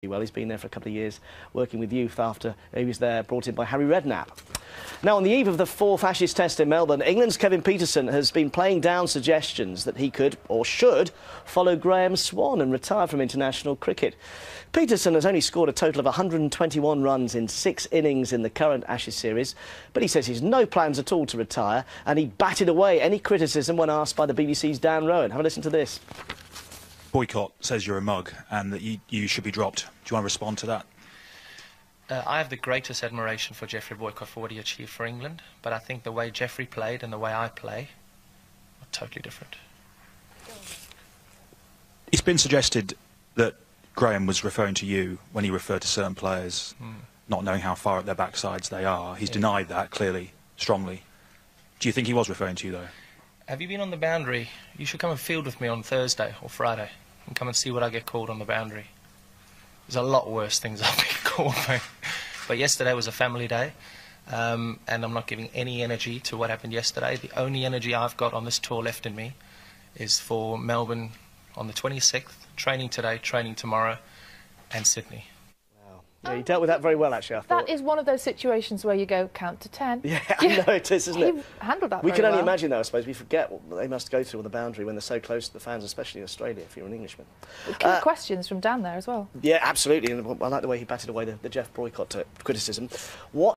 Well, he's been there for a couple of years working with youth after he was there, brought in by Harry Redknapp. Now, on the eve of the fourth Ashes Test in Melbourne, England's Kevin Pietersen has been playing down suggestions that he could, or should, follow Graham Swan and retire from international cricket. Pietersen has only scored a total of 121 runs in 6 innings in the current Ashes series, but he says he's no plans at all to retire, and he batted away any criticism when asked by the BBC's Dan Rowan. Have a listen to this. Boycott says you're a mug and that you should be dropped. Do you want to respond to that? I have the greatest admiration for Jeffrey Boycott for what he achieved for England, but I think the way Jeffrey played and the way I play are totally different. It's been suggested that Graham was referring to you when he referred to certain players, not knowing how far up their backsides they are. He's denied that, clearly, strongly. Do you think he was referring to you, though? Have you been on the boundary? You should come and field with me on Thursday or Friday and come and see what I get called on the boundary. There's a lot worse things I've been called for. But yesterday was a family day, and I'm not giving any energy to what happened yesterday. The only energy I've got on this tour left in me is for Melbourne on the 26th, training today, training tomorrow, and Sydney. Yeah, you dealt with that very well, actually, I thought. That is one of those situations where you go, count to 10. Yeah, I know it is, isn't it? He handled that We very can only well. imagine, though, I suppose. We forget what they must go through on the boundary when they're so close to the fans, especially in Australia, if you're an Englishman. Key questions from Dan there as well. Yeah, absolutely. And I like the way he batted away the Jeff Boycott criticism. What